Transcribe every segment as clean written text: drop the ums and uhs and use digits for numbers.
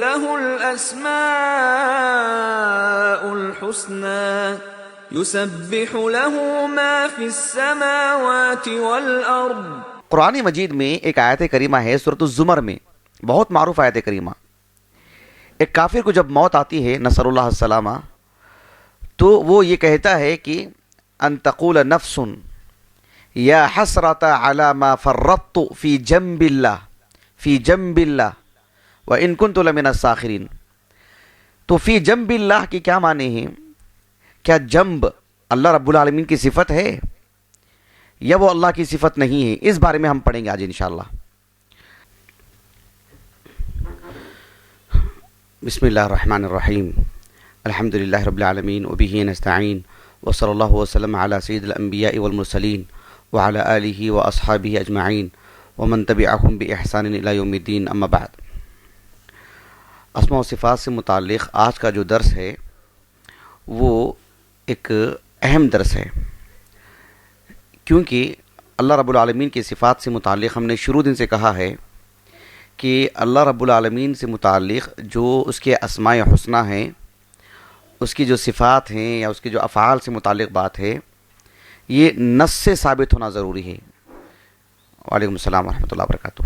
له الأسماء الحسنى يسبح له ما في السماوات والأرض۔ قرآن مجید میں ایک آیت کریمہ ہے سورۃ الزمر میں، بہت معروف آیت کریمہ۔ ایک کافر کو جب موت آتی ہے نصر اللہ السلامہ، تو وہ یہ کہتا ہے کہ ان تقول نفس یا حسرۃ علی ما فرطت فی جنب اللہ وَإِن كُنتُ لَمِنَ السَّاخِرِينَ۔ تو فی جنب اللہ کی کیا معنی ہے؟ کیا جنب اللہ رب العالمین کی صفت ہے یا وہ اللہ کی صفت نہیں ہے؟ اس بارے میں ہم پڑھیں گے آج انشاءاللہ۔ بسم اللہ الرحمن الرحیم، الحمد للہ رب العالمین وبہ نستعین وصلی اللہ وسلم علی سید الانبیاء والمرسلین وعلی آلہ واصحابہ اجمعین ومن تبعہم بإحسان الی یوم الدین، اما بعد۔ اسماء و صفات سے متعلق آج کا جو درس ہے وہ ایک اہم درس ہے، کیونکہ اللہ رب العالمین کی صفات سے متعلق ہم نے شروع دن سے کہا ہے کہ اللہ رب العالمین سے متعلق جو اس کے اسماء حسنہ ہیں، اس کی جو صفات ہیں یا اس کے جو افعال سے متعلق بات ہے، یہ نص سے ثابت ہونا ضروری ہے۔ وعلیکم السلام ورحمۃ اللہ وبرکاتہ۔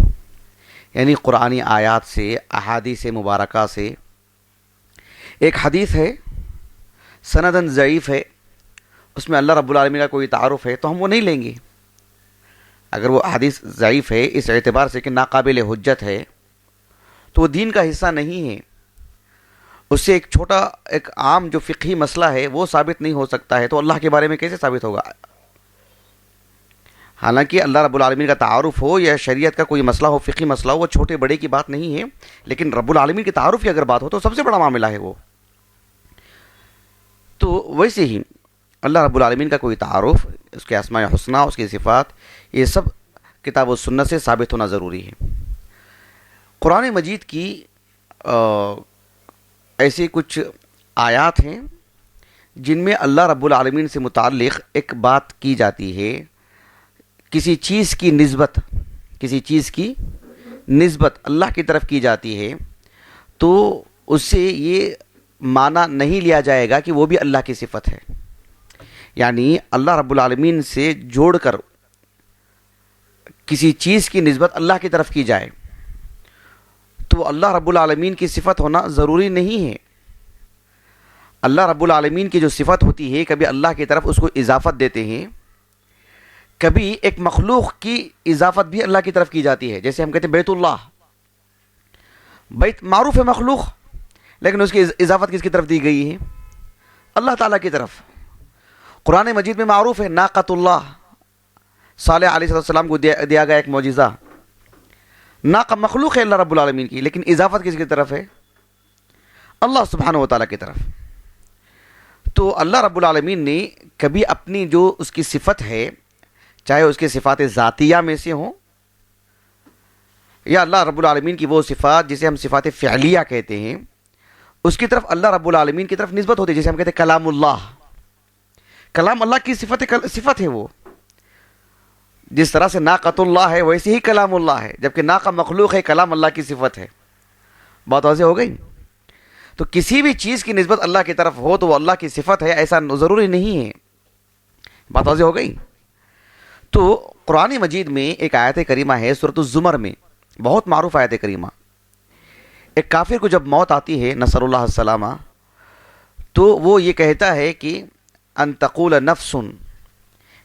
یعنی قرآنی آیات سے، احادیث مبارکہ سے۔ ایک حدیث ہے سندن ضعیف ہے، اس میں اللہ رب العالمین کا کوئی تعارف ہے تو ہم وہ نہیں لیں گے۔ اگر وہ حدیث ضعیف ہے اس اعتبار سے کہ ناقابل حجت ہے تو وہ دین کا حصہ نہیں ہے، اس سے ایک چھوٹا ایک عام جو فقہی مسئلہ ہے وہ ثابت نہیں ہو سکتا ہے، تو اللہ کے بارے میں کیسے ثابت ہوگا؟ حالانکہ اللہ رب العالمین کا تعارف ہو یا شریعت کا کوئی مسئلہ ہو، فقہی مسئلہ ہو، وہ چھوٹے بڑے کی بات نہیں ہے، لیکن رب العالمین کے تعارف کی اگر بات ہو تو سب سے بڑا معاملہ ہے وہ۔ تو ویسے ہی اللہ رب العالمین کا کوئی تعارف، اس کے اسماء حسنہ، اس کی صفات، یہ سب کتاب و سنت سے ثابت ہونا ضروری ہے۔ قرآن مجید کی ایسی کچھ آیات ہیں جن میں اللہ رب العالمین سے متعلق ایک بات کی جاتی ہے، کسی چیز کی نسبت اللہ کی طرف کی جاتی ہے، تو اس سے یہ معنی نہیں لیا جائے گا کہ وہ بھی اللہ کی صفت ہے۔ یعنی اللہ رب العالمین سے جوڑ کر کسی چیز کی نسبت اللہ کی طرف کی جائے تو اللہ رب العالمین کی صفت ہونا ضروری نہیں ہے۔ اللہ رب العالمین کی جو صفت ہوتی ہے، کبھی اللہ کی طرف اس کو اضافت دیتے ہیں، کبھی ایک مخلوق کی اضافت بھی اللہ کی طرف کی جاتی ہے۔ جیسے ہم کہتے ہیں بیت اللہ، بیت معروف ہے مخلوق، لیکن اس کی اضافت کس کی طرف دی گئی ہے؟ اللہ تعالیٰ کی طرف۔ قرآن مجید میں معروف ہے ناقۃ اللہ، صالح علیہ السلام کو دیا گیا ایک معجزہ۔ ناقہ مخلوق ہے اللہ رب العالمین کی، لیکن اضافت کس کی طرف ہے؟ اللہ سبحانہ و تعالیٰ کی طرف۔ تو اللہ رب العالمین نے کبھی اپنی جو اس کی صفت ہے، چاہے اس کے صفات ذاتیہ میں سے ہوں یا اللہ رب العالمین کی وہ صفات جسے ہم صفات فعلیہ کہتے ہیں، اس کی طرف اللہ رب العالمین کی طرف نسبت ہوتی ہے۔ جیسے ہم کہتے ہیں کلام اللہ، کلام اللہ کی صفت ہے، وہ جس طرح سے ناقۃ اللہ ہے ویسے ہی کلام اللہ ہے، جبکہ ناقہ مخلوق ہے، کلام اللہ کی صفت ہے۔ بات واضح ہو گئی؟ تو کسی بھی چیز کی نسبت اللہ کی طرف ہو تو وہ اللہ کی صفت ہے، ایسا ضروری نہیں ہے۔ بات واضح ہو گئی؟ تو قرآن مجید میں ایک آیت کریمہ ہے سورۃ الزمر میں، بہت معروف آیت کریمہ۔ ایک کافر کو جب موت آتی ہے نصر اللہ السلامہ، تو وہ یہ کہتا ہے کہ ان تقول نفس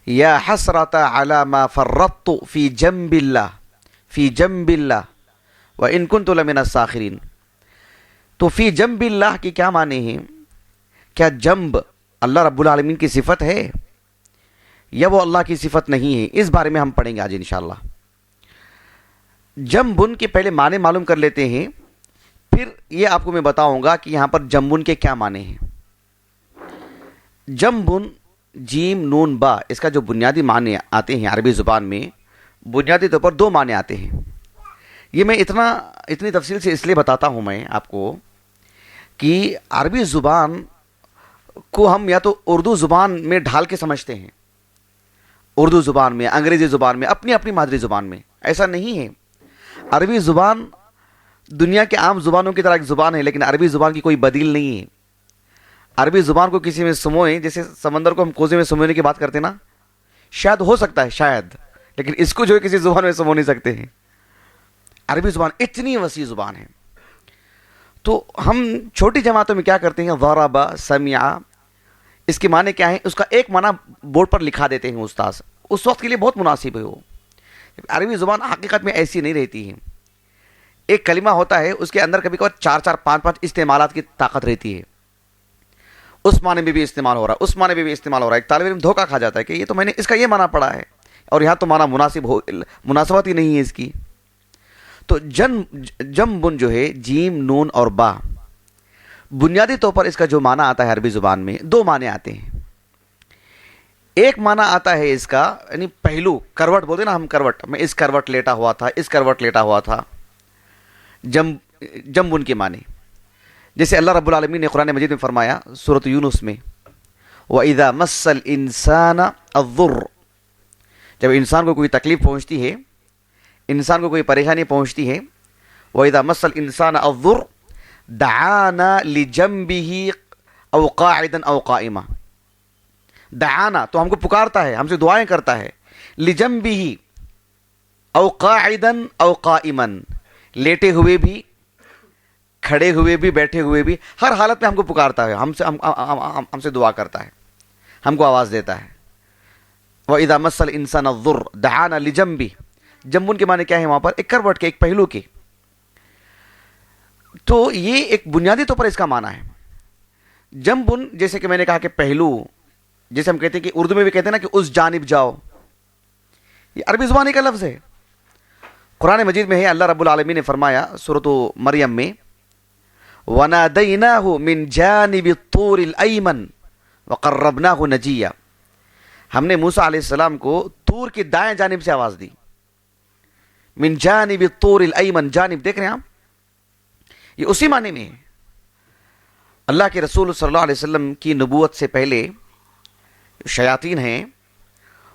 یا حسرۃ علی ما فرطت فی جنب اللہ وان کنت لمن الساخرین۔ تو فی جنب اللہ کی کیا معنی ہے؟ کیا جنب اللہ رب العالمین کی صفت ہے یا وہ اللہ کی صفت نہیں ہے؟ اس بارے میں ہم پڑھیں گے آج انشاءاللہ۔ جنبن کے پہلے معنی معلوم کر لیتے ہیں، پھر یہ آپ کو میں بتاؤں گا کہ یہاں پر جنبن کے کیا معنی ہیں۔ جنبن، جیم نون با، اس کا جو بنیادی معنی آتے ہیں عربی زبان میں، بنیادی طور پر دو معنی آتے ہیں۔ یہ میں اتنی تفصیل سے اس لیے بتاتا ہوں میں آپ کو کہ عربی زبان کو ہم یا تو اردو زبان میں ڈھال کے سمجھتے ہیں، اردو زبان میں، انگریزی زبان میں، اپنی اپنی مادری زبان میں۔ ایسا نہیں ہے۔ عربی زبان دنیا کے عام زبانوں کی طرح ایک زبان ہے، لیکن عربی زبان کی کوئی بدیل نہیں ہے۔ عربی زبان کو کسی میں سموئیں، جیسے سمندر کو ہم کوزے میں سمونے کی بات کرتے ہیں نا، شاید ہو سکتا ہے شاید، لیکن اس کو جو ہے کسی زبان میں سمو نہیں سکتے ہیں۔ عربی زبان اتنی وسیع زبان ہے۔ تو ہم چھوٹی جماعتوں میں کیا کرتے ہیں، ضرب، سمع، اس کے معنی کیا ہے، اس کا ایک معنی بورڈ پر لکھا دیتے ہیں استاذ، اس وقت کے لیے بہت مناسب ہے وہ۔ عربی زبان حقیقت میں ایسی نہیں رہتی ہے۔ ایک کلمہ ہوتا ہے، اس کے اندر کبھی کبھار 4 5 استعمالات کی طاقت رہتی ہے، اس معنی میں بھی استعمال ہو رہا ہے، اس معنی میں بھی استعمال ہو رہا ہے۔ ایک طالب علم دھوکہ کھا جاتا ہے کہ یہ تو میں نے اس کا یہ معنی پڑھا ہے، اور یہاں تو معنی مناسبت ہی نہیں ہے اس کی۔ تو جم بن جو ہے، جیم، نون اور با، بنیادی طور پر اس کا جو معنی آتا ہے عربی زبان میں 2 معنی آتے ہیں۔ ایک معنی آتا ہے اس کا، یعنی پہلو، کروٹ بولتے نا ہم، کروٹ، میں اس کروٹ لیٹا ہوا تھا، اس کروٹ لیٹا ہوا تھا، جم بن کے معنی۔ جیسے اللہ رب العالمین نے قرآن مجید میں فرمایا سورۃ یونس میں، وَإِذَا مَسَّ الْإِنسَانَ الضُّرُّ، جب انسان کو کوئی تکلیف پہنچتی ہے، انسان کو کوئی پریشانی پہنچتی ہے، وَإِذَا مَسَّ الْإِنسَانَ الضُّرُّ دعانا لجنبه او قاعدا او قائما، دعانا تو ہم کو پکارتا ہے، ہم سے دعائیں کرتا ہے، لجنبه او قاعدا او قائما، لیٹے ہوئے بھی، کھڑے ہوئے بھی، بیٹھے ہوئے بھی، ہر حالت میں ہم کو پکارتا ہے، ہم سے دعا کرتا ہے، ہم کو آواز دیتا ہے۔ وَإِذَا مَسَّ الْإِنسَانَ الضُّرُّ دعانا لجنبه، جنبن کے معنی کیا ہے وہاں پر، ایک کروٹ کے، ایک پہلو کے۔ تو یہ ایک بنیادی طور پر اس کا معنی ہے۔ جنبن، جیسے کہ میں نے کہا کہ پہلو، جیسے ہم کہتے ہیں کہ اردو میں بھی کہتے ہیں نا کہ اس جانب جاؤ، یہ عربی زبانی کا لفظ ہے۔ قرآن مجید میں ہے، اللہ رب العالمین نے فرمایا سورۃ مریم میں، وَنَادَيْنَاهُ مِنْ جَانِبِ الطُّورِ الْأَيْمَنِ وَقَرَّبْنَاهُ نَجِيًّا، ہم نے موسیٰ علیہ السلام کو طور کی دائیں جانب سے آواز دی۔ من جانب الطور الایمن، جانب دیکھ رہے ہیں آپ، یہ اسی معنی میں ہے۔ اللہ کے رسول صلی اللہ علیہ وسلم کی نبوت سے پہلے شیاطین ہیں،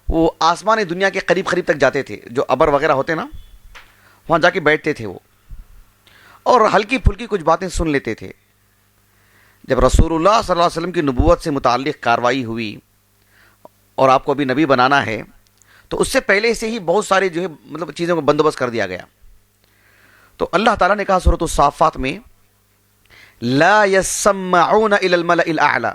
وہ آسمانی دنیا کے قریب قریب تک جاتے تھے، جو ابر وغیرہ ہوتے نا، وہاں جا کے بیٹھتے تھے وہ، اور ہلکی پھلکی کچھ باتیں سن لیتے تھے۔ جب رسول اللہ صلی اللہ علیہ وسلم کی نبوت سے متعلق کاروائی ہوئی اور آپ کو ابھی نبی بنانا ہے، تو اس سے پہلے سے ہی بہت سارے جو ہے مطلب چیزوں کو بندوبست کر دیا گیا۔ تو اللہ تعالیٰ نے کہا سورۃ الصافات میں، لا يسمعون الى الملأ الاعلى،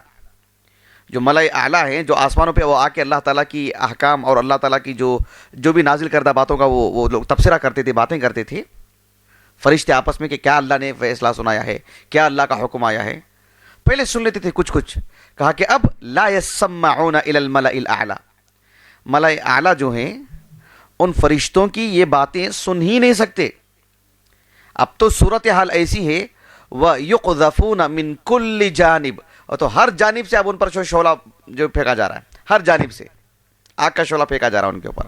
جو ملأ اعلیٰ ہیں، جو آسمانوں پہ وہ آ کے اللہ تعالیٰ کی احکام اور اللہ تعالیٰ کی جو بھی نازل کردہ باتوں کا وہ لوگ تبصرہ کرتے تھے، باتیں کرتے تھے فرشتے آپس میں کہ کیا اللہ نے فیصلہ سنایا ہے، کیا اللہ کا حکم آیا ہے، پہلے سن لیتے تھے کچھ کچھ، کہا کہ اب لا يسمعون الى الملأ الاعلى، ملأ اعلیٰ جو ہیں ان فرشتوں کی یہ باتیں سن ہی نہیں سکتے۔ اب تو صورتحال ایسی ہے، وَيُقْذَفُونَ مِن كُلِّ جانب، اور تو ہر جانب سے اب ان پر شعلہ جو پھینکا جا رہا ہے، ہر جانب سے آگ کا شعلہ پھینکا جا رہا ہے ان کے اوپر،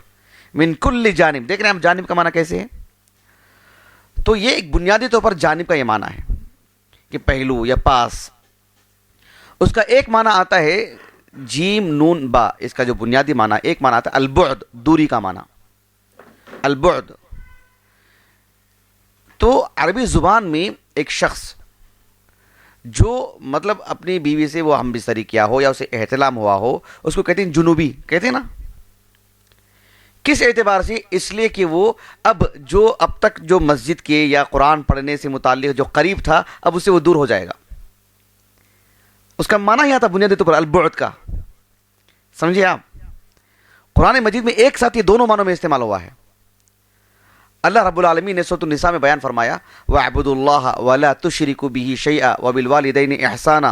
من کل جانب۔ دیکھ رہے ہیں ہم جانب کا معنی کیسے ہے؟ تو یہ ایک بنیادی طور پر جانب کا یہ معنی ہے کہ پہلو یا پاس۔ اس کا ایک معنی آتا ہے جیم نون با، اس کا جو بنیادی معنی ایک معنی آتا ہے البعد، دوری کا معنی، البعد۔ تو عربی زبان میں ایک شخص جو مطلب اپنی بیوی سے وہ ہم بستری کیا ہو یا اسے احتلام ہوا ہو، اس کو کہتے ہیں جنوبی، کہتے ہیں نا۔ کس اعتبار سے؟ اس لیے کہ وہ اب تک جو مسجد کے یا قرآن پڑھنے سے متعلق جو قریب تھا، اب اس سے وہ دور ہو جائے گا۔ اس کا معنی ہی آتا بنیادی طور پر البعد کا، سمجھے آپ؟ قرآن مجید میں ایک ساتھ یہ دونوں معنوں میں استعمال ہوا ہے۔ اللہ رب العالمین نے سورۃ النساء میں بیان فرمایا، وَاعْبُدُوا اللَّهَ وَلَا تُشْرِكُوا بِهِ شَيْئًا وَبِالْوَالِدَيْنِ إِحْسَانًا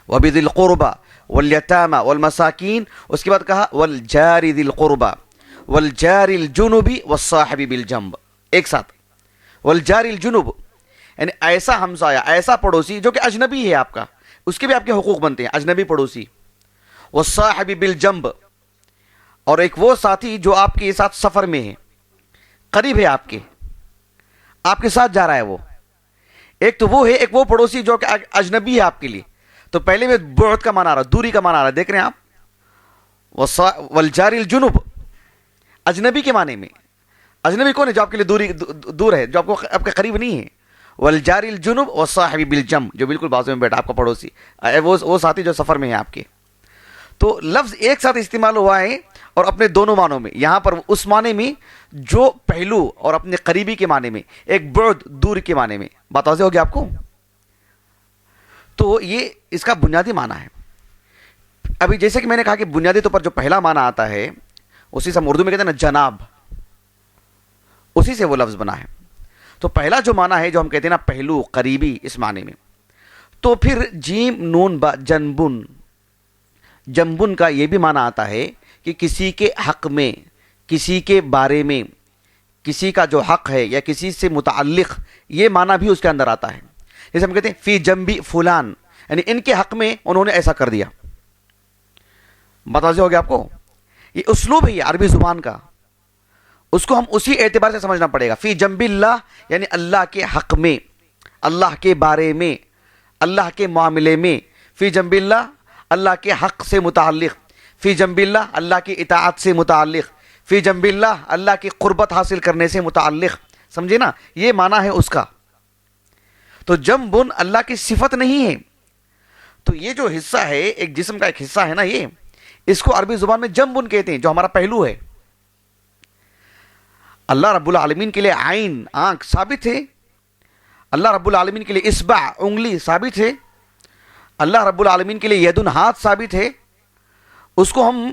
وَبِذِي الْقُرْبَى وَالْيَتَامَى وَالْمَسَاكِينِ، اس کے بعد کہا وَالْجَارِ ذِي الْقُرْبَى وَالْجَارِ الْجُنُبِ وَالصَّاحِبِ بِالْجَنبِ، ایک ساتھ وَالْجَارِ الْجُنُبِ، یعنی ایسا ہمسایہ، ایسا پڑوسی جو کہ اجنبی ہے آپ کا، اس کے بھی آپ کے حقوق بنتے ہیں، اجنبی پڑوسی۔ وَالصَّاحِبِ بِالْجَنبِ، اور ایک وہ ساتھی جو آپ کے ساتھ سفر میں ہے، قریب ہے آپ کے ساتھ جا رہا ہے وہ، ایک تو وہ ہے، ایک وہ پڑوسی جو کہ اجنبی ہے آپ کے لیے۔ تو پہلے میں بعد کا معنی آ رہا، دوری کا معنی آ رہا، دیکھ رہے ہیں آپ، والجار الجنوب، اجنبی کے معنی میں، اجنبی کون ہے؟ جو آپ کے لیے دور ہے، جو آپ کے قریب نہیں ہے. والجار الجنب والصاحب بالجنب، جو بالکل بازو میں بیٹھا آپ کا پڑوسی، وہ ساتھی جو سفر میں ہے آپ کے. تو لفظ ایک ساتھ استعمال ہوا ہے اور اپنے دونوں معنوں میں. یہاں پر اس معنی میں جو پہلو، اور اپنے قریبی کے معنی میں، ایک بعد دور کے معنی میں. بات واضح ہوگی آپ کو؟ تو یہ اس کا بنیادی معنی ہے. ابھی جیسے کہ میں نے کہا کہ بنیادی طور پر جو پہلا معنی آتا ہے اسی سے ہم اردو میں کہتے ہیں نا جناب، اسی سے وہ لفظ بنا ہے. تو پہلا جو معنی ہے جو ہم کہتے ہیں نا پہلو، قریبی، اس معنی میں. تو پھر جیم نون با جنبن، جنبن کا یہ بھی معنی آتا ہے کہ کسی کے حق میں، کسی کے بارے میں، کسی کا جو حق ہے یا کسی سے متعلق، یہ معنی بھی اس کے اندر آتا ہے. جیسے ہم کہتے ہیں فی جنبی فلان، یعنی ان کے حق میں انہوں نے ایسا کر دیا. بتاتے ہو گیا آپ کو؟ یہ اسلوب ہے یہ عربی زبان کا، اس کو ہم اسی اعتبار سے سمجھنا پڑے گا. فی جنب اللہ یعنی اللہ کے حق میں، اللہ کے بارے میں، اللہ کے معاملے میں. فی جنب اللہ اللہ کے حق سے متعلق، فی جنب اللہ اللہ کی اطاعت سے متعلق، فی جنب اللہ اللہ کی قربت حاصل کرنے سے متعلق. سمجھے نا؟ یہ معنی ہے اس کا. تو جنبن اللہ کی صفت نہیں ہے. تو یہ جو حصہ ہے، ایک جسم کا ایک حصہ ہے نا، یہ اس کو عربی زبان میں جنبن کہتے ہیں، جو ہمارا پہلو ہے. اللہ رب العالمین کے لیے عین، آنکھ ثابت ہے. اللہ رب العالمین کے لیے اصبع، انگلی ثابت ہے. اللہ رب العالمین کے لیے یدن، ہاتھ ثابت ہے. اس کو ہم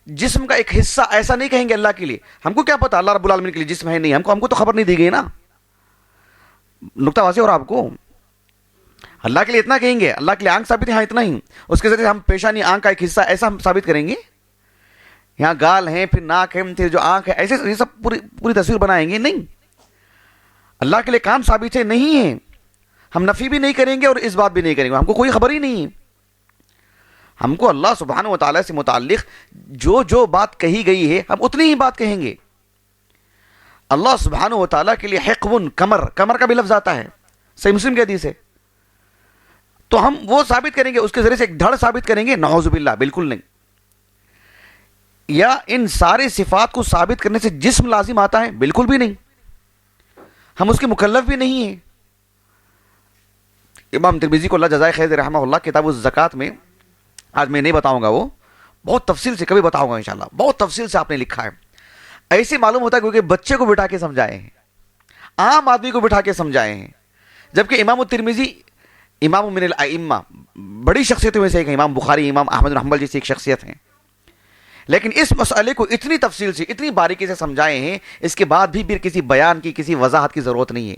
جسم کا ایک حصہ ایسا نہیں کہیں گے اللہ کے لیے. ہم کو کیا پتا اللہ رب العالمین کے لیے جسم ہے نہیں، ہم کو تو خبر نہیں دی گئی نا. نقطہ واضح ہو رہا آپ کو؟ اللہ کے لیے اتنا کہیں گے، اللہ کے لیے آنکھ ثابت ہے، ہاں اتنا ہی. اس کے ذریعے ہم پیشانی، آنکھ کا ایک حصہ ایسا ہم ثابت کریں گے. یہاں گال ہیں، پھر ناک ہے، پھر جو آنکھ ہے، ایسے یہ سب پوری تصویر بنائیں گے نہیں. اللہ کے لیے کان ثابت ہے نہیں ہے، ہم نفی بھی نہیں کریں گے اور اس بات بھی نہیں کریں گے. ہم کو کوئی خبر ہی نہیں ہے. ہم کو اللہ سبحانہ و تعالیٰ سے متعلق جو بات کہی گئی ہے ہم اتنی ہی بات کہیں گے. اللہ سبحانہ و تعالیٰ کے لیے حقون، کمر کا بھی لفظ آتا ہے، صحیح مسلم کی حدیث ہے. تو ہم وہ ثابت کریں گے، اس کے ذریعے سے ایک دھڑ ثابت کریں گے؟ نعوذ باللہ، بالکل نہیں. یا ان سارے صفات کو ثابت کرنے سے جسم لازم آتا ہے؟ بالکل بھی نہیں. ہم اس کے مکلف بھی نہیں ہیں. امام ترمذی کو اللہ جزائے خیر رحمہ اللہ کتاب الزکات میں، آج میں نہیں بتاؤں گا، وہ بہت تفصیل سے کبھی بتاؤں گا انشاءاللہ، بہت تفصیل سے آپ نے لکھا ہے. ایسے معلوم ہوتا ہے کیونکہ بچے کو بٹھا کے سمجھائے ہیں، عام آدمی کو بٹھا کے سمجھائے ہیں. جبکہ امام الترمذی امام من الائمہ، بڑی شخصیتوں میں سے ایک ہے. امام بخاری، امام احمد بن حنبل جیسی ایک شخصیت ہیں، لیکن اس مسئلے کو اتنی تفصیل سے، اتنی باریکی سے سمجھائے ہیں، اس کے بعد بھی پھر کسی بیان کی، کسی وضاحت کی ضرورت نہیں ہے.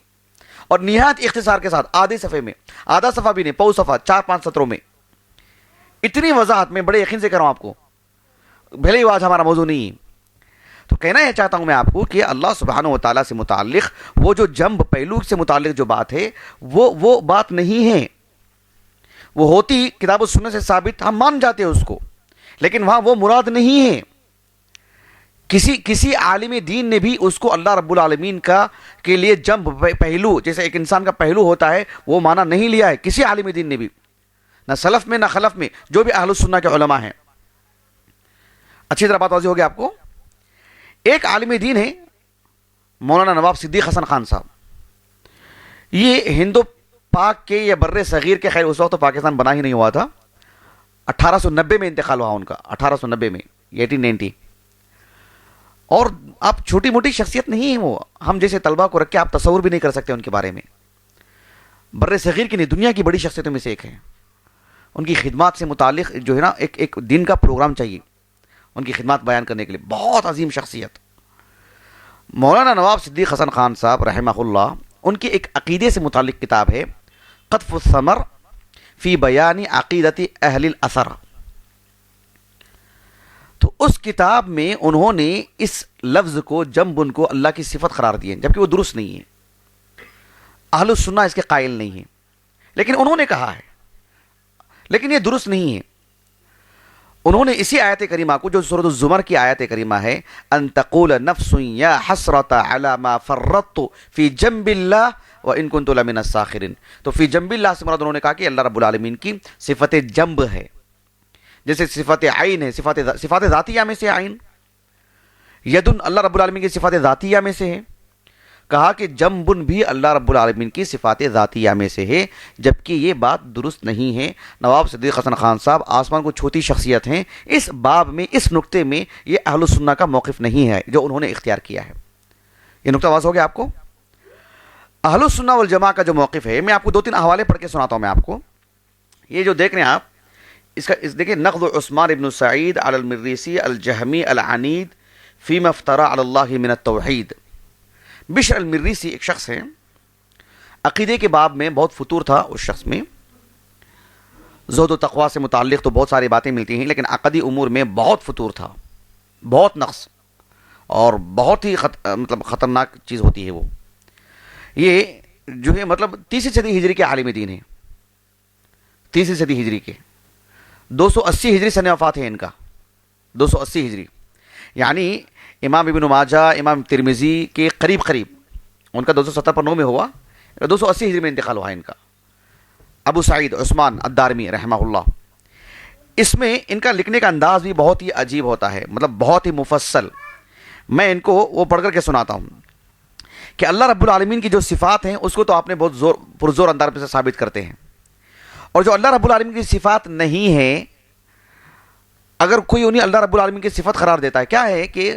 اور نہایت اختصار کے ساتھ، آدھے صفحے میں، آدھا صفحہ بھی نہیں، پو صفحہ، 4-5 سطروں میں، اتنی وضاحت میں بڑے یقین سے کہہ رہا ہوں آپ کو، بھلے ہی آج ہمارا موضوع نہیں ہے. تو کہنا یہ چاہتا ہوں میں آپ کو کہ اللہ سبحانہ و تعالیٰ سے متعلق وہ جو جنب، پہلو سے متعلق جو بات ہے، وہ بات نہیں ہے. وہ ہوتی کتاب و سنت سے ثابت، ہم مان جاتے ہیں اس کو، لیکن وہاں وہ مراد نہیں ہے. کسی عالم دین نے بھی اس کو اللہ رب العالمین کا کے لیے جنب، پہلو، جیسے ایک انسان کا پہلو ہوتا ہے، وہ معنی نہیں لیا ہے کسی عالم دین نے بھی، نہ سلف میں نہ خلف میں، جو بھی اہل السنہ کے علماء ہیں. اچھی طرح بات واضح ہو گیا آپ کو؟ ایک عالم دین ہے مولانا نواب صدیق حسن خان صاحب. یہ ہندو پاک کے یا بر صغیر کے، خیر اس وقت تو پاکستان بنا ہی نہیں ہوا تھا، 1890 میں انتقال ہوا ان کا، 1890 میں، 1890. اور آپ چھوٹی موٹی شخصیت نہیں ہے وہ، ہم جیسے طلبہ کو رکھ کے آپ تصور بھی نہیں کر سکتے ان کے بارے میں. بر صغیر کی نہیں، دنیا کی بڑی شخصیتوں میں سے ایک ہے. ان کی خدمات سے متعلق جو ہے نا ایک دن کا پروگرام چاہیے ان کی خدمات بیان کرنے کے لیے. بہت عظیم شخصیت مولانا نواب صدیق حسن خان صاحب رحمہ اللہ. ان کی ایک عقیدے سے متعلق کتاب ہے قطف الثمر فی بیان عقیدت اہل الاثر. تو اس کتاب میں انہوں نے اس لفظ کو، جنبن کو، اللہ کی صفت قرار دی ہے، جبکہ وہ درست نہیں ہے. اہل السنہ اس کے قائل نہیں ہے، لیکن انہوں نے کہا ہے، لیکن یہ درست نہیں ہے. انہوں نے اسی آیت کریمہ کو، جو سورۃ الزمر کی آیت کریمہ ہے، ان تقول نفس یا حسرۃ علی ما فرطت فی جنب اللہ وان کنت لمن الساخرین. تو فی جنب اللہ سے مراد انہوں نے کہا کہ اللہ رب العالمین کی صفت جنب ہے، جیسے صفت عین ہے، صفات ذاتیہ میں سے عین. یدن اللہ رب العالمین کی صفات ذاتیہ میں سے ہے. کہا کہ جنبن بھی اللہ رب العالمین کی صفات ذاتیہ میں سے ہے، جبکہ یہ بات درست نہیں ہے. نواب صدیق حسن خان صاحب آسمان کو چھوتی شخصیت ہیں. اس باب میں، اس نقطے میں یہ اہل السنہ کا موقف نہیں ہے جو انہوں نے اختیار کیا ہے. یہ نقطہ واضح ہو گیا آپ کو؟ اہل السنہ والجماعہ کا جو موقف ہے، میں آپ کو 2-3 حوالے پڑھ کے سناتا ہوں. میں آپ کو یہ جو دیکھ رہے ہیں آپ، دیکھیں، نقد عثمان ابن سعید علی المریسی الجہمی العنید فیما افترى علی اللہ من التوحید. بشر المریسی ایک شخص ہے، عقیدے کے باب میں بہت فتور تھا. اس شخص میں زہد و تقوی سے متعلق تو بہت ساری باتیں ملتی ہیں، لیکن عقدی امور میں بہت فتور تھا، بہت نقص، اور بہت ہی مطلب خطرناک چیز ہوتی ہے وہ. یہ جو ہے مطلب 3 صدی ہجری کے عالم دین ہیں. 3 صدی ہجری کے 280 ہجری سن وفات ہے ان کا. 280 ہجری یعنی امام ابن ماجہ، امام ترمذی کے قریب ان کا 270 پر 9 میں ہوا، 280 ہجری میں انتقال ہوا ان کا. ابو سعید عثمان الدارمی رحمہ اللہ. اس میں ان کا لکھنے کا انداز بھی بہت ہی عجیب ہوتا ہے، مطلب بہت ہی مفصل. میں ان کو وہ پڑھ کر کے سناتا ہوں کہ اللہ رب العالمین کی جو صفات ہیں اس کو تو آپ نے بہت پرزور انداز سے ثابت کرتے ہیں، اور جو اللہ رب العالمین کی صفات نہیں ہیں، اگر کوئی انہیں اللہ رب العالمین کی صفت قرار دیتا ہے، کیا ہے کہ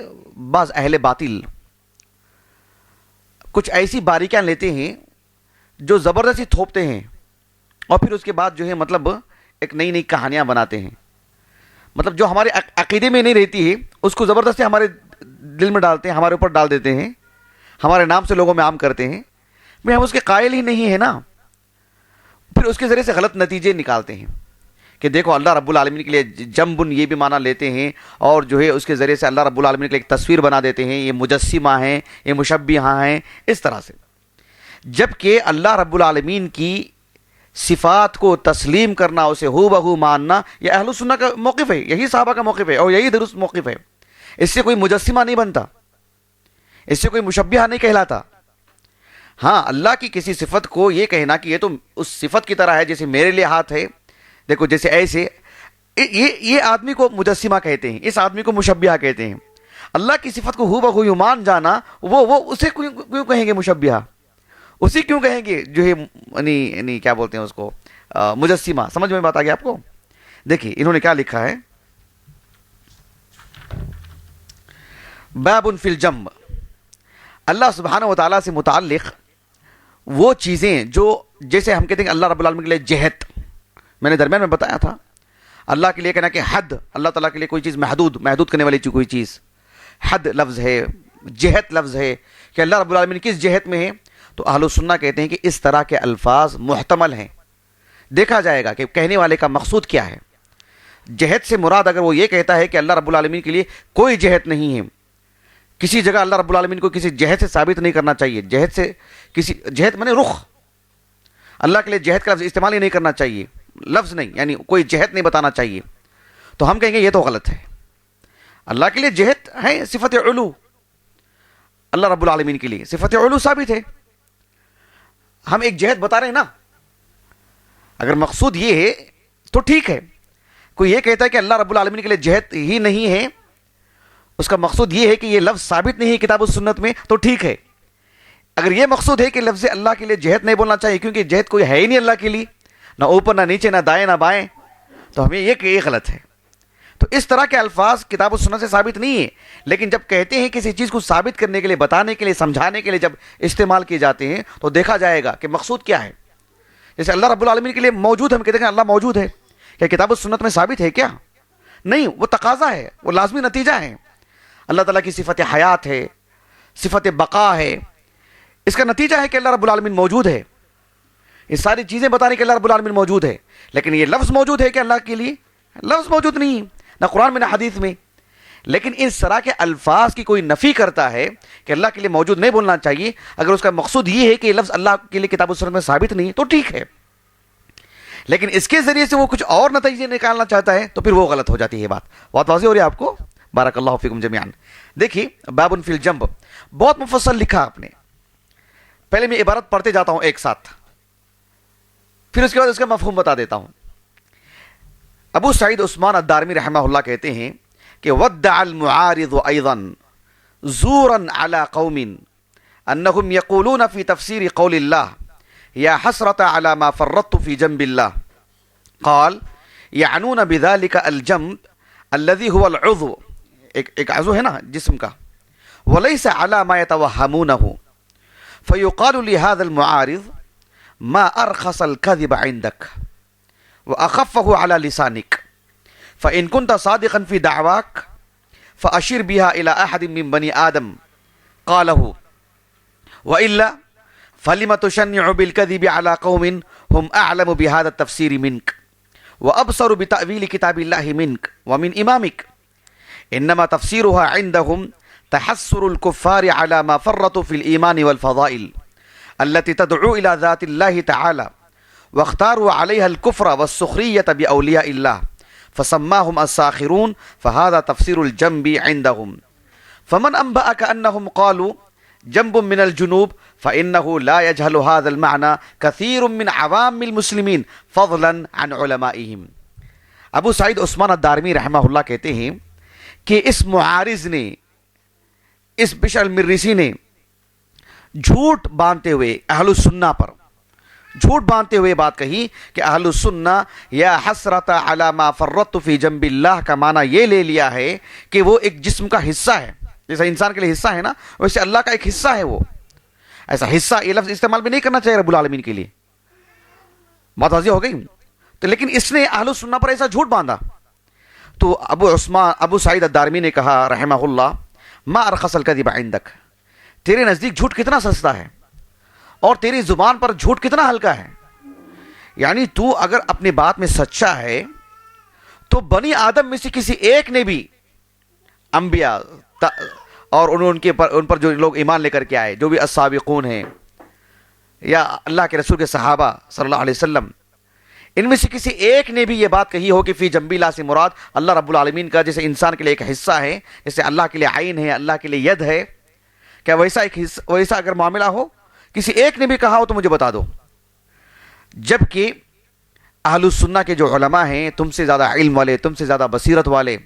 بعض اہل باطل کچھ ایسی باریکیاں لیتے ہیں جو زبردستی تھوپتے ہیں، اور پھر اس کے بعد جو ہے مطلب ایک نئی کہانیاں بناتے ہیں. مطلب جو ہمارے عقیدے میں نہیں رہتی ہے اس کو زبردستی ہمارے دل میں ڈالتے ہیں، ہمارے اوپر ڈال دیتے ہیں، ہمارے نام سے لوگوں میں عام کرتے ہیں. میں ہم اس کے قائل ہی نہیں ہے نا، پھر اس کے ذریعے سے غلط نتیجے نکالتے ہیں کہ دیکھو اللہ رب العالمین کے لیے جنبن یہ بھی معنی لیتے ہیں، اور جو ہے اس کے ذریعے سے اللہ رب العالمین کے لیے ایک تصویر بنا دیتے ہیں، یہ مجسمہ ہیں، یہ مشبہہ ہیں، اس طرح سے. جبکہ اللہ رب العالمین کی صفات کو تسلیم کرنا، اسے ہو بہو ماننا، یہ اہل السنہ کا موقف ہے، یہی صحابہ کا موقف ہے، اور یہی درست موقف ہے. اس سے کوئی مجسمہ نہیں بنتا، اس سے کوئی مشبہہ نہیں کہلاتا. ہاں، اللہ کی کسی صفت کو یہ کہنا کہ یہ تو اس صفت کی طرح ہے جیسے میرے لیے ہاتھ ہے، دیکھو جیسے ایسے، یہ آدمی کو مجسمہ کہتے ہیں، اس آدمی کو مشبہہ کہتے ہیں. اللہ کی صفت کو ہو بہو مان جانا، وہ اسے کیوں کہیں گے مشبہہ؟ اسی کیوں کہیں گے جو ہے یعنی کیا بولتے ہیں اس کو، مجسمہ. سمجھ میں بات آ گیا آپ کو؟ دیکھیے انہوں نے کیا لکھا ہے، باب فی الجنب. اللہ سبحانہ و تعالیٰ سے متعلق وہ چیزیں جو جیسے ہم کہتے ہیں کہ اللہ رب العالمین کے لیے جہت، میں نے درمیان میں بتایا تھا، اللہ کے لیے کہنا کہ حد، اللہ تعالیٰ کے لیے کوئی چیز محدود کرنے والی کوئی چیز، حد لفظ ہے، جہت لفظ ہے، کہ اللہ رب العالمین کس جہت میں ہے. تو اہل السنہ کہتے ہیں کہ اس طرح کے الفاظ محتمل ہیں، دیکھا جائے گا کہ کہنے والے کا مقصود کیا ہے. جہت سے مراد اگر وہ یہ کہتا ہے کہ اللہ رب العالمین کے لیے کوئی جہت نہیں ہے، کسی جگہ اللہ رب العالمین کو کسی جہت سے ثابت نہیں کرنا چاہیے، جہت سے کسی جہت میں نے رخ، اللہ کے لیے جہت کا لفظ استعمال ہی نہیں کرنا چاہیے، لفظ نہیں، یعنی کوئی جہت نہیں بتانا چاہیے، تو ہم کہیں گے یہ تو غلط ہے. اللہ کے لیے جہت ہے، صفت علو، اللہ رب العالمین کے لیے صفت علو ثابت ہے. ہم ایک جہت بتا رہے ہیں نا، اگر مقصود یہ ہے تو ٹھیک ہے. کوئی یہ کہتا ہے کہ اللہ رب العالمین کے لیے جہت ہی نہیں ہے، اس کا مقصود یہ ہے کہ یہ لفظ ثابت نہیں ہے کتاب و سنت میں، تو ٹھیک ہے. اگر یہ مقصود ہے کہ لفظ اللہ کے لیے جہت نہیں بولنا چاہیے کیونکہ جہت کوئی ہے ہی نہیں اللہ کے لیے، نہ اوپر نہ نیچے، نہ دائیں نہ بائیں، تو ہمیں یہ کہ یہ غلط ہے. تو اس طرح کے الفاظ کتاب و سنت سے ثابت نہیں ہے. لیکن جب کہتے ہیں کسی چیز کو ثابت کرنے کے لیے، بتانے کے لیے، سمجھانے کے لیے جب استعمال کیے جاتے ہیں تو دیکھا جائے گا کہ مقصود کیا ہے. جیسے اللہ رب العالمین کے لیے موجود، ہم کہتے ہیں کہ اللہ موجود ہے، کیا کتاب و سنت میں ثابت ہے کیا؟ نہیں، وہ تقاضا ہے، وہ لازمی نتیجہ ہے. اللہ تعالیٰ کی صفت حیات ہے، صفت بقا ہے، اس کا نتیجہ ہے کہ اللہ رب العالمین موجود ہے. یہ ساری چیزیں بتانے کہ اللہ رب العالمین موجود ہے، لیکن یہ لفظ موجود ہے کہ اللہ کے لیے لفظ موجود نہیں ہے، نہ قرآن میں نہ حدیث میں. لیکن اس طرح کے الفاظ کی کوئی نفی کرتا ہے کہ اللہ کے لیے موجود نہیں بولنا چاہیے، اگر اس کا مقصود یہ ہے کہ یہ لفظ اللہ کے لیے کتاب و سنت میں ثابت نہیں تو ٹھیک ہے. لیکن اس کے ذریعے سے وہ کچھ اور نتیجے نکالنا چاہتا ہے تو پھر وہ غلط ہو جاتی ہے. بات واضح ہو رہی ہے آپ کو؟ بارک اللہ فیکم جمیعا. دیکھیے باب فی الجنب بہت مفصل لکھا آپ نے. پہلے میں عبارت پڑھتے جاتا ہوں ایک ساتھ، پھر اس کے بعد اس کا مفہوم بتا دیتا ہوں. ابو سعید عثمان الدارمی رحمہ اللہ کہتے ہیں کہ ودع المعارض ایضا زورا على قوم انهم يقولون في تفسير قول الله يا حسرة على ما فرطت في جنب الله قال يعنون بذلك الجنب الذي هو العضو، ایک عضو ہے نا جسم کا، وليس على ما يتوهمونه، فيقال لهذا المعارض ما أرخص الكذب عندك وأخفه على لسانك، فإن كنت صادقا في دعواك فأشر بها إلى أحد من بني آدم قاله، وإلا فلم تشنع بالكذب على قوم هم أعلم بهذا التفسير منك وأبصر بتأويل كتاب الله منك ومن إمامك، إنما تفسيرها عندهم تحسر الكفار على ما فرطوا في الإيمان والفضائل التي تدعو إلى ذات الله تعالى، واختاروا عليها الكفر والسخرية بأولياء الله فسماهم الساخرون، فهذا تفسير الجنب عندهم. فمن أنبأك أنهم قالوا جنب من الجنوب فإنه لا يجهل هذا المعنى كثير من عوام المسلمين فضلا عن علمائهم. ابو سعید عثمان الدارمی رحمہ اللہ کہتے ہیں کہ اس معارض نے، اس بشر المریسی نے جھوٹ باندھتے ہوئے اہل السنہ پر جھوٹ باندھتے ہوئے بات کہی کہ اہل السنہ یا حسرت علی ما فرطت فی جنب اللہ کا معنی یہ لے لیا ہے کہ وہ ایک جسم کا حصہ ہے، جیسا انسان کے لیے حصہ ہے نا، ویسے اللہ کا ایک حصہ ہے وہ. ایسا حصہ یہ لفظ استعمال بھی نہیں کرنا چاہیے رب العالمین کے لیے. بات واضح ہو گئی. تو لیکن اس نے اہل السنہ پر ایسا جھوٹ باندھا. تو ابو سعید الدارمی نے کہا رحمہ اللہ ما ارخص الکذب عندک، تیرے نزدیک جھوٹ کتنا سستا ہے اور تیری زبان پر جھوٹ کتنا ہلکا ہے. یعنی تو اگر اپنی بات میں سچا ہے تو بنی آدم میں سے کسی ایک نے بھی، انبیاء اور ان پر جو لوگ ایمان لے کر کے آئے، جو بھی السابقون ہیں یا اللہ کے رسول کے صحابہ صلی اللہ علیہ وسلم، ان میں سے کسی ایک نے بھی یہ بات کہی ہو کہ فی جنب اللہ سے مراد اللہ رب العالمین کا جیسے انسان کے لیے ایک حصہ ہے، جیسے اللہ کے لیے عین ہے، اللہ کے لیے ید ہے، کیا ویسا اگر معاملہ ہو کسی ایک نے بھی کہا ہو تو مجھے بتا دو. جبکہ اہل السنہ کے جو علماء ہیں تم سے زیادہ علم والے، تم سے زیادہ بصیرت والے،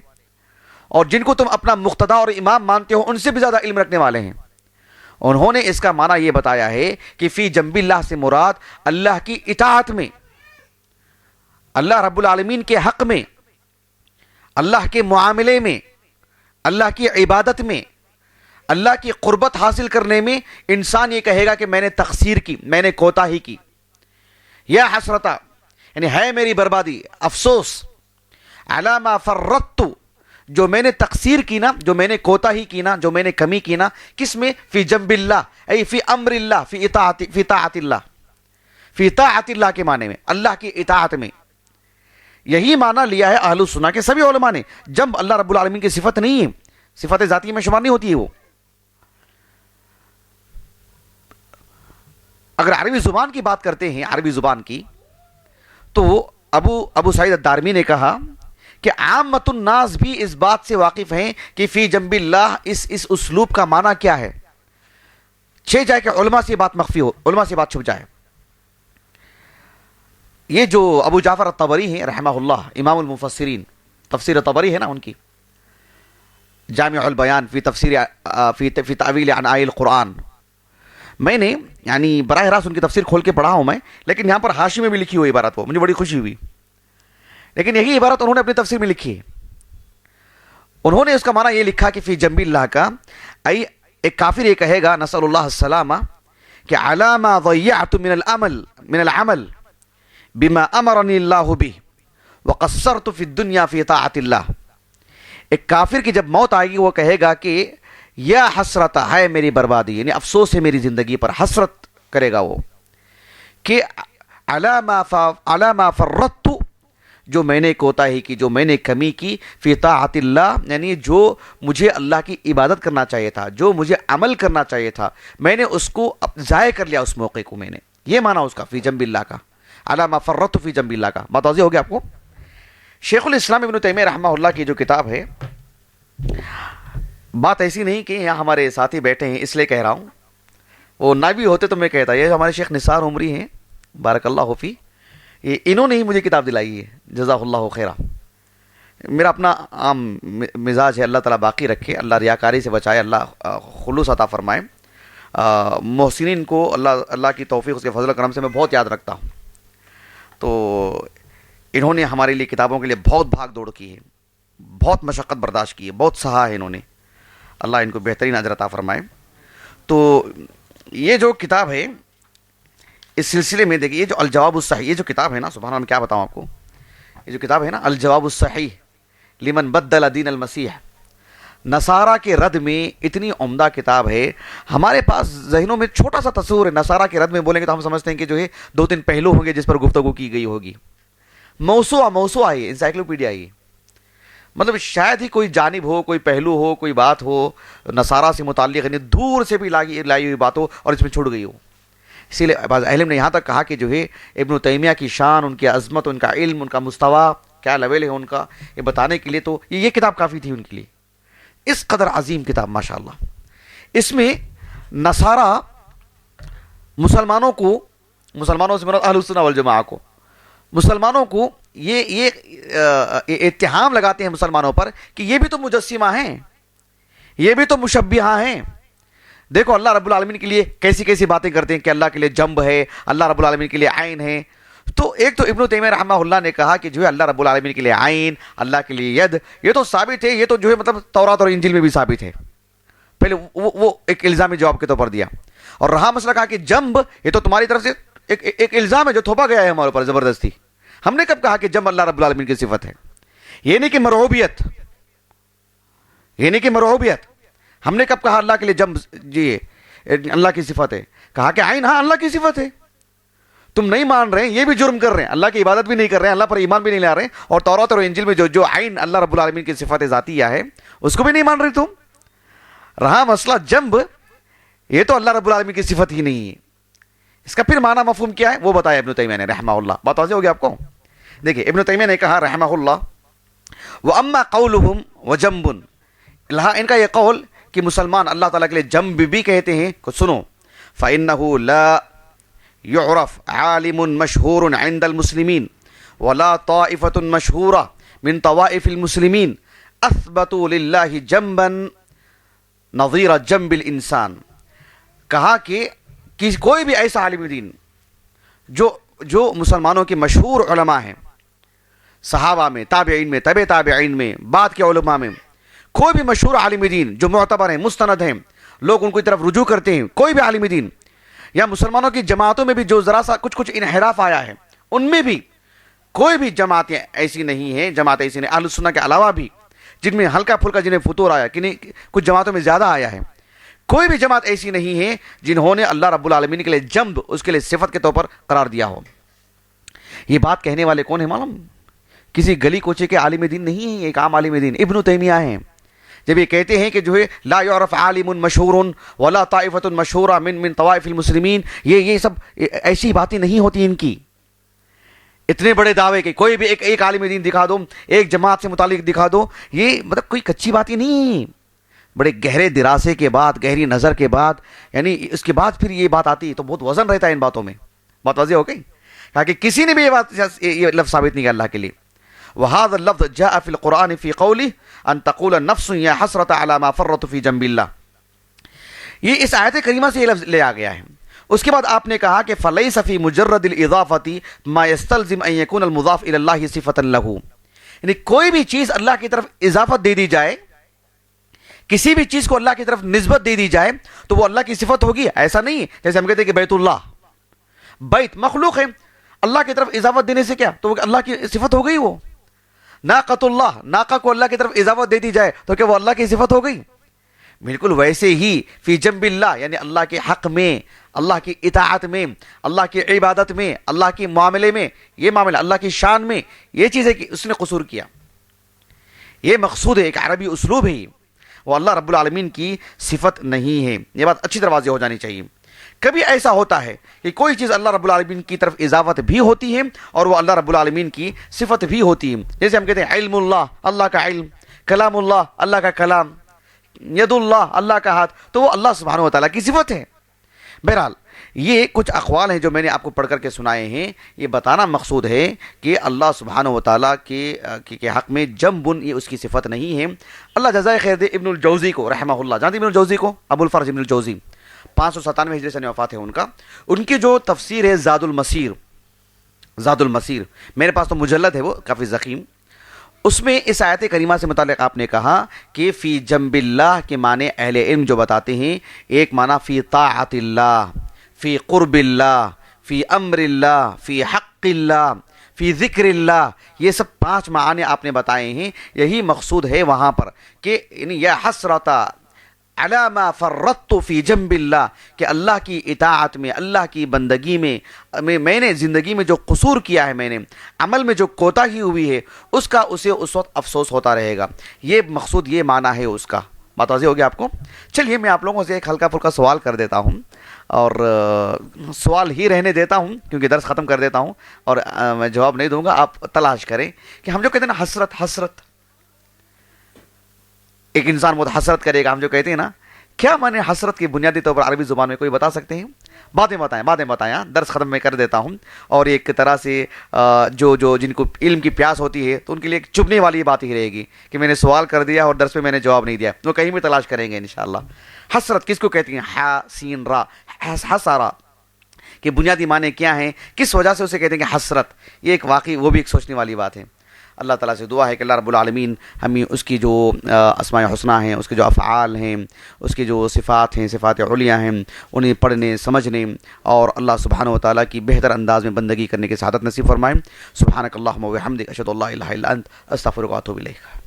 اور جن کو تم اپنا مقتدا اور امام مانتے ہو ان سے بھی زیادہ علم رکھنے والے ہیں، انہوں نے اس کا معنی یہ بتایا ہے کہ فی جنب اللہ سے مراد اللہ کی اطاعت میں، اللہ رب العالمین کے حق میں، اللہ کے معاملے میں، اللہ کی عبادت میں، اللہ کی قربت حاصل کرنے میں انسان یہ کہے گا کہ میں نے تقصیر کی، میں نے کوتاہی کی. یا حسرتا یعنی ہے میری بربادی، افسوس، علی ما فرطت جو میں نے تقصیر کی نا، جو میں نے کوتاہی کی نا، جو میں نے کمی کی نا، کس میں؟ فی جنب اللہ، ای فی امر اللہ، فی طاعت اللہ، فی طاعت اللہ کے معنی میں اللہ کی اطاعت میں. یہی معنی لیا ہے اہل السنہ کے سبھی علماء نے. جنب اللہ رب العالمین کی صفت نہیں ہے، صفت ذاتی میں شمار نہیں ہوتی ہے وہ. اگر عربی زبان کی بات کرتے ہیں، عربی زبان کی، تو ابو سعید الدارمی نے کہا کہ عامت الناس بھی اس بات سے واقف ہیں کہ فی جنب اللہ اس اسلوب کا معنی کیا ہے. چھے جائے کہ علماء سے بات مخفی ہو، علماء سے بات چھپ جائے. یہ جو ابو جعفر الطبری ہیں رحمہ اللہ، امام المفسرین، تفسیر طبری ہے نا ان کی، جامع البیان فی تأویل عناء القرآن، میں نے یعنی براہ راست ان کی تفسیر کھول کے پڑھا ہوں میں، لیکن یہاں پر حاشی میں بھی لکھی ہوئی عبارت، وہ مجھے بڑی خوشی ہوئی. لیکن یہی عبارت انہوں نے اپنی تفسیر میں لکھی ہے. انہوں نے اس کا معنی یہ لکھا کہ فی جنب اللہ کا ایک کافر یہ کہے گا نسأل اللہ السلامہ کہ علی ما ضیعت من العمل بما امرنی اللہ بہ وقصرت فی الدنیا فی طاعت اللہ. ایک کافر کی جب موت آئے گی وہ کہے گا کہ یا حسرت ہے میری بربادی، یعنی افسوس ہے میری زندگی پر، حسرت کرے گا وہ کہ علی ما فرطت جو میں نے کوتاہی کی، جو میں نے کمی کی، فی طاعت اللہ یعنی جو مجھے اللہ کی عبادت کرنا چاہیے تھا، جو مجھے عمل کرنا چاہیے تھا، میں نے اس کو ضائع کر لیا، اس موقع کو میں نے. یہ معنی اس کا فی جنب اللہ کا، علی ما فرطت فی جنب اللہ کا. بات واضح ہو گیا آپ کو. شیخ الاسلام ابن تیمیہ رحمہ اللہ کی جو کتاب ہے، بات ایسی نہیں کہ یہاں ہمارے ساتھی بیٹھے ہیں اس لیے کہہ رہا ہوں، وہ نہ بھی ہوتے تو میں کہتا. یہ ہمارے شیخ نثار عمری ہیں بارک اللہ فی، انہوں نے ہی مجھے کتاب دلائی ہے، جزاہ اللہ خیرہ. میرا اپنا عام مزاج ہے، اللہ تعالیٰ باقی رکھے، اللہ ریاکاری سے بچائے، اللہ خلوص عطا فرمائے۔ محسنین کو اللہ کی توفیق، اس کے فضل و کرم سے میں بہت یاد رکھتا ہوں۔ تو انہوں نے ہمارے لیے کتابوں کے لیے بہت بھاگ دوڑ کی ہے، بہت مشقت برداشت کی ہے، بہت سہا ہے انہوں نے، اللہ ان کو بہترین اجر عطا فرمائے۔ تو یہ جو کتاب ہے اس سلسلے میں دیکھیے، یہ جو الجواب الصحیح، یہ جو کتاب ہے نا، سبحان اللہ، میں کیا بتاؤں آپ کو، یہ جو کتاب ہے نا الجواب الصحیح لمن بدل دین المسیح، نصارہ کے رد میں اتنی عمدہ کتاب ہے۔ ہمارے پاس ذہنوں میں چھوٹا سا تصور ہے، نصارہ کے رد میں بولیں گے تو ہم سمجھتے ہیں کہ جو ہے 2-3 پہلو ہوں گے جس پر گفتگو کی گئی ہوگی۔ موسوعہ ہے، انسائکلوپیڈیا ہے، مطلب شاید ہی کوئی جانب ہو، کوئی پہلو ہو، کوئی بات ہو نصارہ سے متعلق، یعنی دور سے بھی لائی ہوئی بات ہو اور اس میں چھوٹ گئی ہو۔ اسی لیے بعض علم نے یہاں تک کہا کہ جو ہے ابن تیمیہ کی شان، ان کی عظمت، ان کا علم، ان کا مستویٰ کیا لیول ہے ان کا، یہ بتانے کے لیے تو یہ کتاب کافی تھی ان کے لیے، اس قدر عظیم کتاب ماشاءاللہ۔ اس میں نصارہ مسلمانوں سے مراد اہل السنہ والجماعہ کو، مسلمانوں کو یہ اتہام لگاتے ہیں مسلمانوں پر کہ یہ بھی تو مجسمہ ہیں، یہ بھی تو مشبہہ ہیں۔ دیکھو اللہ رب العالمین کے لیے کیسی کیسی باتیں کرتے ہیں کہ اللہ کے لیے جنب ہے، اللہ رب العالمین کے لیے عین ہے۔ تو ایک تو ابن تیمیہ رحمہ اللہ نے کہا کہ جو ہے اللہ رب العالمین کے لیے عین، اللہ کے لیے ید، یہ تو ثابت ہے، یہ تو جو ہے مطلب تورات اور انجیل میں بھی ثابت ہے۔ پہلے وہ ایک الزامی جواب کے طور پر دیا، اور رہا مسئلہ کہا کہ جنب، یہ تو تمہاری طرف سے ایک الزام ہے جو تھوپا گیا ہے ہمارے اوپر زبردستی۔ ہم نے کب کہا کہ جنب اللہ رب العالمین کی صفت ہے؟ یہ نہیں کہ مرعوبیت، ہم نے کب کہا اللہ کے لیے جنب جی اللہ کی صفت ہے؟ کہا کہ عین ہاں اللہ کی صفت ہے۔ تم نہیں مان رہے ہیں، یہ بھی جرم کر رہے ہیں، اللہ کی عبادت بھی نہیں کر رہے ہیں، اللہ پر ایمان بھی نہیں لا رہے ہیں، اور تورات اور انجیل میں جو عین اللہ رب العالمین کی صفت ذاتیہ ہے اس کو بھی نہیں مان رہے تم۔ رہا مسئلہ جنب، یہ تو اللہ رب العالمین کی صفت ہی نہیں ہے، اس کا پھر معنی مفہوم کیا ہے وہ بتایا ابن تیمیہ نے رحمہ اللہ۔ بات واضح ہوگی آپ کو؟ دیکھیں ابن تیمیہ نے کہا رحمہ اللہ، وَأَمَّا قَوْلُهُمْ وَجَنْبٌ، لہا ان کا یہ قول کہ مسلمان اللہ تعالیٰ کے لیے جنب بھی کہتے ہیں، کو سنو، فَإِنَّهُ لَا يُعْرَفْ عَالِمٌ مَشْهُورٌ عِنْدَ الْمُسْلِمِينَ وَلَا طَائِفَةٌ مَشْهُورَةٌ مِنْ طَوَائِفِ الْمُسْلِمِينَ أَثْبَتُوا لِلَّهِ جَنْبًا نَظِيرَ جَنْبِ الْإِنسان۔ کہا کہ کوئی بھی ایسا عالم دین جو مسلمانوں کے مشہور علماء ہیں، صحابہ میں، تابعین میں، تبع تابعین میں، بعد کے علماء میں، کوئی بھی مشہور عالم دین جو معتبر ہیں، مستند ہیں، لوگ ان کی طرف رجوع کرتے ہیں، کوئی بھی عالم دین، یا مسلمانوں کی جماعتوں میں بھی جو ذرا سا کچھ انحراف آیا ہے، ان میں بھی کوئی بھی جماعتیں ایسی نہیں ہیں، جماعت ایسی نہیں اہل السنہ کے علاوہ بھی، جن میں ہلکا پھلکا جنہیں فطور آیا، کچھ جماعتوں میں زیادہ آیا ہے، کوئی بھی جماعت ایسی نہیں ہے جنہوں نے اللہ رب العالمین کے لیے جنب اس کے لیے صفت کے طور پر قرار دیا ہو۔ یہ بات کہنے والے کون ہیں معلوم؟ کسی گلی کوچے کے عالم دین نہیں ہیں، ایک عام عالم دین ابن تیمیہ ہیں۔ جب یہ کہتے ہیں کہ جو ہے لا یعرف عالم مشہور ولا طائفۃ مشہورہ من طوائف المسلمین، یہ سب ایسی باتیں نہیں ہوتی ان کی۔ اتنے بڑے دعوے کہ کوئی بھی ایک عالم دین دکھا دو، ایک جماعت سے متعلق دکھا دو، یہ مطلب کوئی کچی باتیں نہیں، بڑے گہرے دراسے کے بعد، گہری نظر کے بعد، یعنی اس کے بعد پھر یہ بات آتی ہے تو بہت وزن رہتا ہے ان باتوں میں۔ بات واضح ہو گئی؟ کہا کہ کسی نے بھی یہ لفظ ثابت نہیں کیا اللہ کے لیے۔ وَهَذَا اللَّفْظ جَاءَ فِي الْقُرْآنِ فِي قَوْلِهِ أَن تَقُولَ نَفْسٌ يَا حَسْرَةَ عَلَى مَا فَرَّطُ فِي جَنبِ اللَّهِ، یہ اس آیت کریمہ سے یہ لفظ لے آ گیا ہے۔ اس کے بعد آپ نے کہا کہ فَلَيْسَ فِي مُجَرَّدِ الْإِضَافَةِ مَا يَسْتَلْزِمُ أَن يَكُونَ الْمُضَافُ إِلَى اللَّهِ صِفَةً لَهُ، یعنی کوئی بھی چیز اللہ کی طرف اضافت دے دی جائے، کسی بھی چیز کو اللہ کی طرف نسبت دے دی جائے تو وہ اللہ کی صفت ہوگی، ایسا نہیں ہے جیسے ہم کہتے ہیں کہ بیت اللہ، بیت مخلوق ہے، اللہ کی طرف اضافت دینے سے کیا تو وہ اللہ کی صفت ہو گئی۔ وہ ناقۃ اللہ، ناقہ کو اللہ کی طرف اضافت دے دی جائے تو کیا وہ اللہ کی صفت ہو گئی؟ بالکل ویسے ہی فی جنب اللہ، یعنی اللہ کے حق میں، اللہ کی اطاعت میں، اللہ کی عبادت میں، اللہ کے معاملے میں، یہ معاملہ اللہ کی شان میں، یہ چیز ہے کہ اس نے قصور کیا، یہ مقصود ہے، ایک عربی اسلوب ہے، وہ اللہ رب العالمین کی صفت نہیں ہے۔ یہ بات اچھی طرح واضح ہو جانی چاہیے۔ کبھی ایسا ہوتا ہے کہ کوئی چیز اللہ رب العالمین کی طرف اضافت بھی ہوتی ہے اور وہ اللہ رب العالمین کی صفت بھی ہوتی ہے، جیسے ہم کہتے ہیں علم اللہ، اللہ کا علم، کلام اللہ، اللہ کا کلام، ید اللہ، اللہ کا ہاتھ، تو وہ اللہ سبحانہ و تعالیٰ کی صفت ہے۔ بہرحال یہ کچھ اقوال ہیں جو میں نے آپ کو پڑھ کر کے سنائے ہیں. یہ بتانا مقصود ہے کہ اللہ سبحانہ و تعالیٰ کے حق میں جنبن یہ اس کی صفت نہیں ہے. اللہ جزائے خیر دے ابن الجوزی کو رحمہ اللہ، جانتے ابن الجوزی کو؟ ابو الفرج ابن الجوزی 597 ہجری سے وفات ہے ان کا. ان کی جو تفسیر ہے زاد المسیر، میرے پاس تو مجلد ہے وہ کافی ضخیم، اس میں اس آیت کریمہ سے متعلق آپ نے کہا کہ فی جنب اللہ کے معنی اہل علم جو بتاتے ہیں، ایک معنی فی طاعت اللہ، فی قرب اللہ، فی امر اللہ، فی حق اللہ، فی ذکر اللہ، یہ سب 5 معنی آپ نے بتائے ہیں. یہی مقصود ہے وہاں پر کہ یا حسرتا علی ما فرطت فی جنب اللہ، کہ اللہ کی اطاعت میں، اللہ کی بندگی میں میں نے زندگی میں جو قصور کیا ہے، میں نے عمل میں جو کوتاہی ہوئی ہے، اس کا اسے اس وقت افسوس ہوتا رہے گا. یہ مقصود، یہ معنی ہے اس کا. بات واضح ہو گیا آپ کو؟ چلیے میں آپ لوگوں سے ایک ہلکا پھلکا سوال کر دیتا ہوں، اور سوال ہی رہنے دیتا ہوں کیونکہ درس ختم کر دیتا ہوں، اور میں جواب نہیں دوں گا. آپ تلاش کریں کہ ہم جو کہتے ہیں نا حسرت، ایک انسان بہت حسرت کرے گا، ہم جو کہتے ہیں نا، کیا معنی حسرت کی بنیادی طور پر عربی زبان میں کوئی بتا سکتے ہیں؟ باتیں بتائیں. درس ختم میں کر دیتا ہوں. اور ایک طرح سے جو جن کو علم کی پیاس ہوتی ہے تو ان کے لیے ایک چبھنے والی بات ہی رہے گی کہ میں نے سوال کر دیا اور درس میں میں نے جواب نہیں دیا. وہ کہیں بھی تلاش کریں گے انشاءاللہ. حسرت کس کو کہتی ہیں؟ ح سین را، حسرا کہ بنیادی معنی کیا ہیں، کس وجہ سے اسے کہتے ہیں کہ حسرت. یہ ایک واقعی وہ بھی ایک سوچنے والی بات ہے. اللہ تعالیٰ سے دعا ہے کہ اللہ رب العالمین ہمیں اس کی جو اسماء حسنہ ہیں، اس کے جو افعال ہیں، اس کی جو صفات ہیں، صفات علیٰ ہیں، انہیں پڑھنے، سمجھنے اور اللہ سبحانہ و تعالیٰ کی بہتر انداز میں بندگی کرنے کی سعادت نصیب فرمائیں. سبحانک اللہم و بحمدک، اشہد ان لا الہ الا انت، استغفرک و اتوب الیک.